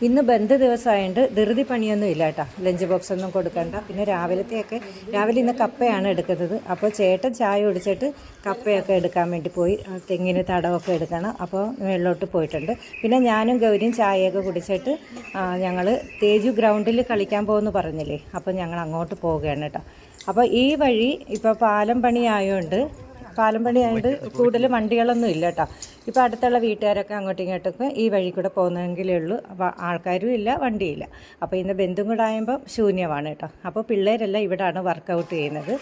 ഇന്ന് ബന്ദ് ദിവസമായതുകൊണ്ട് ധൃതി പണിയൊന്നും ഇല്ല കേട്ടോ. ലഞ്ച് ബോക്സ് ഒന്നും കൊടുക്കണ്ട. പിന്നെ രാവിലെ ഇന്ന് കപ്പയാണ് എടുക്കുന്നത്. അപ്പോൾ ചേട്ടൻ ചായ കുടിച്ചിട്ട് കപ്പയൊക്കെ എടുക്കാൻ വേണ്ടി പോയി. തെങ്ങിന് തടമൊക്കെ എടുക്കണം. അപ്പോൾ മുകളിലോട്ട് പോയിട്ടുണ്ട്. പിന്നെ ഞാനും ഗൗരിയും ചായയൊക്കെ കുടിച്ചിട്ട് ഞങ്ങൾ തേജു ഗ്രൗണ്ടിൽ കളിക്കാൻ പോകുമെന്ന് പറഞ്ഞില്ലേ, അപ്പോൾ ഞങ്ങൾ അങ്ങോട്ട് പോവുകയാണ് കേട്ടോ. അപ്പോൾ ഈ വഴി ഇപ്പോൾ പാലം പണിയായതുകൊണ്ട് കൂടുതൽ വണ്ടികളൊന്നും ഇല്ല കേട്ടോ. ഇപ്പോൾ അടുത്തുള്ള വീട്ടുകാരൊക്കെ അങ്ങോട്ടും ഇങ്ങോട്ടൊക്കെ ഈ വഴി കൂടെ പോകുന്നെങ്കിലേ ഉള്ളൂ. അപ്പോൾ ആൾക്കാരും ഇല്ല, വണ്ടിയില്ല. അപ്പോൾ ഇന്ന് ബന്ധും കൂടെ ആകുമ്പോൾ ശൂന്യമാണ് കേട്ടോ. അപ്പോൾ പിള്ളേരെല്ലാം ഇവിടെയാണ് വർക്കൗട്ട് ചെയ്യുന്നത്.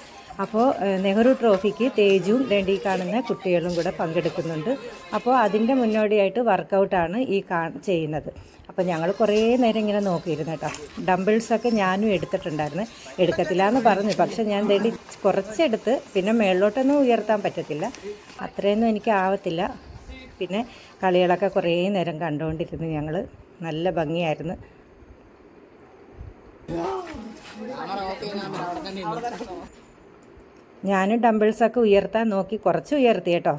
അപ്പോൾ നെഹ്റു ട്രോഫിക്ക് തേജും ഈ കാണുന്ന കുട്ടികളും കൂടെ പങ്കെടുക്കുന്നുണ്ട്. അപ്പോൾ അതിൻ്റെ മുന്നോടിയായിട്ട് വർക്കൗട്ടാണ് ചെയ്യുന്നത്. അപ്പോൾ ഞങ്ങൾ കുറേ നേരം ഇങ്ങനെ നോക്കിയിരുന്നു കേട്ടോ. ഡംബിൾസൊക്കെ ഞാനും എടുത്തിട്ടുണ്ടായിരുന്നു. എടുക്കത്തില്ല എന്ന് പറഞ്ഞു, പക്ഷേ ഞാൻ കുറച്ചെടുത്ത്, പിന്നെ മേളിലോട്ടൊന്നും ഉയർത്താൻ പറ്റത്തില്ല, അത്രയൊന്നും എനിക്ക് ആവത്തില്ല. പിന്നെ കളികളൊക്കെ കുറേ നേരം കണ്ടുകൊണ്ടിരുന്നു ഞങ്ങൾ. നല്ല ഭംഗിയായിരുന്നു. ഞാനും ഡംബിൾസൊക്കെ ഉയർത്താൻ നോക്കി, കുറച്ച് ഉയർത്തി കേട്ടോ.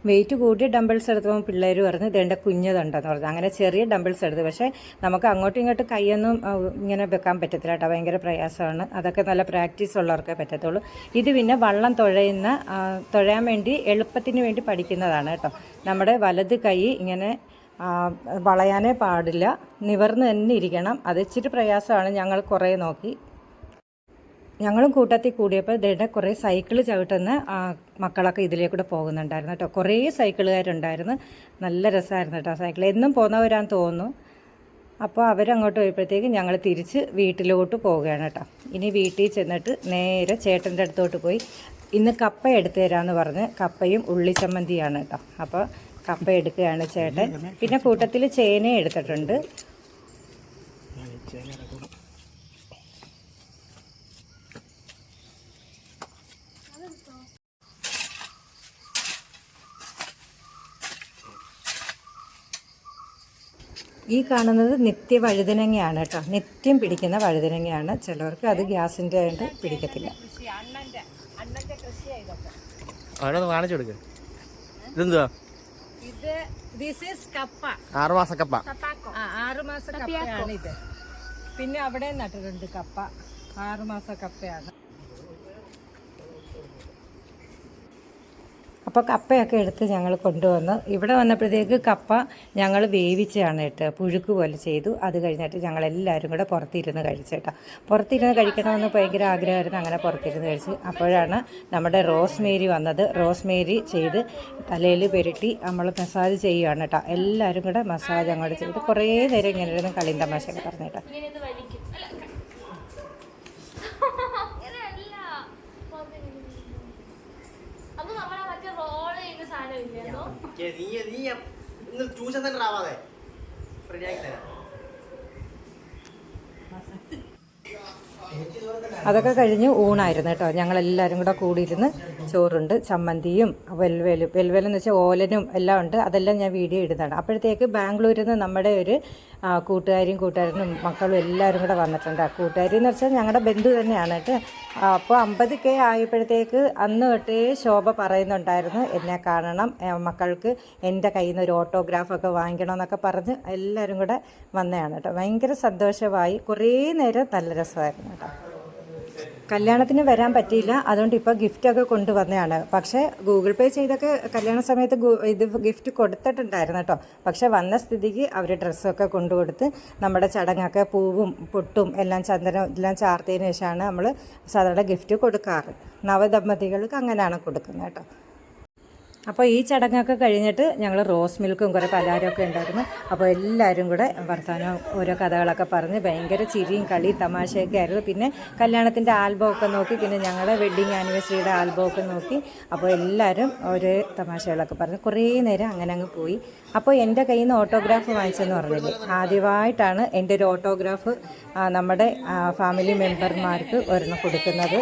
വെയിറ്റ് കൂടി ഡംബിൾസ് എടുത്തപ്പോൾ പിള്ളേർ പറഞ്ഞ് ഇതേണ്ട കുഞ്ഞതുണ്ടെന്ന് പറഞ്ഞു. അങ്ങനെ ചെറിയ ഡംബിൾസ് എടുത്തു. പക്ഷേ നമുക്ക് അങ്ങോട്ടും ഇങ്ങോട്ടും കൈയൊന്നും ഇങ്ങനെ വെക്കാൻ പറ്റത്തില്ല കേട്ടോ. ഭയങ്കര പ്രയാസമാണ്. അതൊക്കെ നല്ല പ്രാക്ടീസ് ഉള്ളവർക്കേ പറ്റത്തുള്ളൂ. ഇത് പിന്നെ വള്ളം തുഴയാൻ വേണ്ടി എളുപ്പത്തിന് വേണ്ടി പഠിക്കുന്നതാണ് കേട്ടോ. നമ്മുടെ വലത് കൈ ഇങ്ങനെ വളയാനേ പാടില്ല, നിവർന്ന് തന്നെ ഇരിക്കണം. അത് ഇച്ചിരി പ്രയാസമാണ്. ഞങ്ങൾ കുറേ നോക്കി. ഞങ്ങളും കൂട്ടത്തിൽ കൂടിയപ്പോൾ ഇതേടെ കുറേ സൈക്കിൾ ചവിട്ടുന്ന മക്കളൊക്കെ ഇതിലേക്കൂടെ പോകുന്നുണ്ടായിരുന്നു കേട്ടോ. കുറേ സൈക്കിളുകാരുണ്ടായിരുന്നു. നല്ല രസമായിരുന്നു കേട്ടോ. സൈക്കിൾ എന്നും പോകുന്നവരാന്ന് തോന്നുന്നു. അപ്പോൾ അവരങ്ങോട്ട് പോയപ്പോഴത്തേക്ക് ഞങ്ങൾ തിരിച്ച് വീട്ടിലോട്ട് പോവുകയാണ് കേട്ടോ. ഇനി വീട്ടിൽ ചെന്നിട്ട് നേരെ ചേട്ടൻ്റെ അടുത്തോട്ട് പോയി ഇന്ന് കപ്പ എടുത്തു തരാമെന്ന് പറഞ്ഞ് കപ്പയും ഉള്ളിച്ചമ്മന്തിയാണ് കേട്ടോ. അപ്പോൾ കപ്പ എടുക്കുകയാണ് ചേട്ടൻ. പിന്നെ കൂട്ടത്തിൽ ചേനയും എടുത്തിട്ടുണ്ട്. ഈ കാണുന്നത് നിത്യ വഴുതനങ്ങയാണ് കേട്ടോ. നിത്യം പിടിക്കുന്ന വഴുതനങ്ങയാണ്. ചിലവർക്ക് അത് ഗ്യാസിൻ്റെ ആയിട്ട് പിടിക്കത്തില്ല. കാണിച്ചു കൊടുക്ക. ഇതെന്തുവാ? ഇത് ദിസ് ഈസ് കപ്പ. 6 മാസ കപ്പ. 6 മാസ കപ്പയാണ് ഇത്. പിന്നെ അവിടെ നട്ടിട്ടുണ്ട് കപ്പ. 6 മാസ കപ്പയാണ്. അപ്പോൾ കപ്പയൊക്കെ എടുത്ത് ഞങ്ങൾ കൊണ്ടുവന്ന് ഇവിടെ വന്നപ്പോഴത്തേക്ക് കപ്പ ഞങ്ങൾ വേവിച്ചാണ് കേട്ടോ. പുഴുക്ക് പോലെ ചെയ്തു. അത് കഴിഞ്ഞിട്ട് ഞങ്ങളെല്ലാവരും കൂടെ പുറത്തിരുന്ന് കഴിച്ചേട്ടോ. പുറത്തിരുന്ന് കഴിക്കണമെന്ന് ഭയങ്കര ആഗ്രഹമായിരുന്നു. അങ്ങനെ പുറത്തിരുന്ന് കഴിച്ച്. അപ്പോഴാണ് നമ്മുടെ റോസ്മേരി വന്നത്. റോസ്മേരി ചെയ്ത് തലയിൽ പുരട്ടി നമ്മൾ മസാജ് ചെയ്യുകയാണ് കേട്ടോ. എല്ലാവരും കൂടെ മസാജ് അങ്ങോട്ട് ചെയ്ത് കുറേ നേരം ഇങ്ങനെ ഇരുന്ന് കളിയും തമാശയൊക്കെ പറഞ്ഞേട്ടോ. ട്യൂഷൻ സെന്റർ ആവാതെ അതൊക്കെ കഴിഞ്ഞ് ഊണായിരുന്നു കേട്ടോ. ഞങ്ങളെല്ലാവരും കൂടെ കൂടിയിരുന്ന് ചോറുണ്ട്, ചമ്മന്തിയും വെൽവെലെന്ന് വെച്ചാൽ ഓലനും എല്ലാം ഉണ്ട്. അതെല്ലാം ഞാൻ വീഡിയോ ഇടുന്നതാണ്. അപ്പോഴത്തേക്ക് ബാംഗ്ലൂരിൽ നിന്ന് നമ്മുടെ ഒരു കൂട്ടുകാരനും മക്കളും എല്ലാവരും കൂടെ വന്നിട്ടുണ്ട്. കൂട്ടുകാരി എന്ന് വെച്ചാൽ ഞങ്ങളുടെ ബന്ധു തന്നെയാണ് കേട്ടോ. അപ്പോൾ 50K ആയപ്പോഴത്തേക്ക് അന്ന് തൊട്ടേ ശോഭ പറയുന്നുണ്ടായിരുന്നു എന്നെ കാണണം, മക്കൾക്ക് എൻ്റെ കയ്യിൽ നിന്ന് ഒരു ഓട്ടോഗ്രാഫൊക്കെ വാങ്ങിക്കണം എന്നൊക്കെ പറഞ്ഞ് എല്ലാവരും കൂടെ വന്നതാണ് കേട്ടോ. ഭയങ്കര സന്തോഷമായി. കുറേ നേരം നല്ല രസമായിരുന്നു കേട്ടോ. കല്യാണത്തിന് വരാൻ പറ്റിയില്ല, അതുകൊണ്ട് ഇപ്പോൾ ഗിഫ്റ്റൊക്കെ കൊണ്ടുവന്നതാണ്. പക്ഷേ ഗൂഗിൾ പേ ചെയ്തൊക്കെ കല്യാണ സമയത്ത് ഇത് ഗിഫ്റ്റ് കൊടുത്തിട്ടുണ്ടായിരുന്നു കേട്ടോ. പക്ഷേ വന്ന സ്ഥിതിക്ക് അവർ ഡ്രസ്സൊക്കെ കൊണ്ടുകൊടുത്ത് നമ്മുടെ ചടങ്ങൊക്കെ പൂവും പൊട്ടും എല്ലാം ചന്ദനം എല്ലാം ചാർത്തിയതിന് ശേഷമാണ് നമ്മൾ സാധാരണ ഗിഫ്റ്റ് കൊടുക്കാറ്. നവദമ്പതികൾക്ക് അങ്ങനെയാണ് കൊടുക്കുന്നത് കേട്ടോ. അപ്പോൾ ഈ ചടങ്ങൊക്കെ കഴിഞ്ഞിട്ട് ഞങ്ങൾ റോസ് മിൽക്കും കുറേ പലഹാരമൊക്കെ ഉണ്ടായിരുന്നു. അപ്പോൾ എല്ലാവരും കൂടെ വർത്തമാനം ഓരോ കഥകളൊക്കെ പറഞ്ഞ് ഭയങ്കര ചിരിയും കളി തമാശയൊക്കെ ആയിരുന്നു. പിന്നെ കല്യാണത്തിൻ്റെ ആൽബമൊക്കെ നോക്കി, പിന്നെ ഞങ്ങളുടെ വെഡ്ഡിങ് ആനിവേഴ്സറിയുടെ ആൽബമൊക്കെ നോക്കി. അപ്പോൾ എല്ലാവരും ഓരോ തമാശകളൊക്കെ പറഞ്ഞ് കുറേ നേരം അങ്ങനെ അങ്ങ് പോയി. അപ്പോൾ എൻ്റെ കയ്യിൽ നിന്ന് ഓട്ടോഗ്രാഫ് വാങ്ങിച്ചെന്ന് പറഞ്ഞില്ലേ, ആദ്യമായിട്ടാണ് എൻ്റെ ഒരു ഓട്ടോഗ്രാഫ് നമ്മുടെ ഫാമിലി മെമ്പർമാർക്ക് ഒരെണ്ണം കൊടുക്കുന്നത്.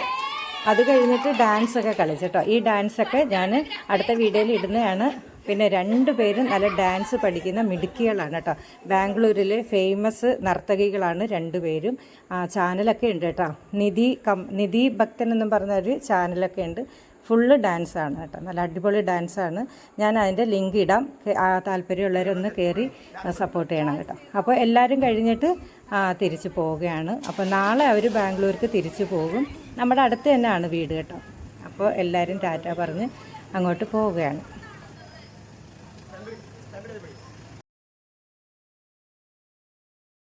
അത് കഴിഞ്ഞിട്ട് ഡാൻസൊക്കെ കളിച്ചിട്ടോ. ഈ ഡാൻസൊക്കെ ഞാൻ അടുത്ത വീഡിയോയിൽ ഇടുന്നതാണ്. പിന്നെ 2 പേരും നല്ല ഡാൻസ് പഠിക്കുന്ന മിടുക്കികളാണ് കേട്ടോ. ബാംഗ്ലൂരിലെ ഫേമസ് നർത്തകികളാണ് 2 പേരും. ചാനലൊക്കെ ഉണ്ട് കേട്ടോ. നിധി ഭക്തൻ എന്നും പറഞ്ഞൊരു ചാനലൊക്കെ ഉണ്ട്. ഫുള്ള് ഡാൻസാണ് കേട്ടോ, നല്ല അടിപൊളി ഡാൻസാണ്. ഞാൻ അതിൻ്റെ ലിങ്ക് ഇടാം, താല്പര്യമുള്ളവരൊന്ന് കയറി സപ്പോർട്ട് ചെയ്യണം കേട്ടോ. അപ്പോൾ എല്ലാവരും കഴിഞ്ഞിട്ട് തിരിച്ച് പോവുകയാണ്. അപ്പോൾ നാളെ അവർ ബാംഗ്ലൂർക്ക് തിരിച്ചു പോകും. നമ്മുടെ അടുത്ത് തന്നെയാണ് വീട് കേട്ടോ. അപ്പോൾ എല്ലാവരും ടാറ്റ പറഞ്ഞ് അങ്ങോട്ട് പോവുകയാണ്.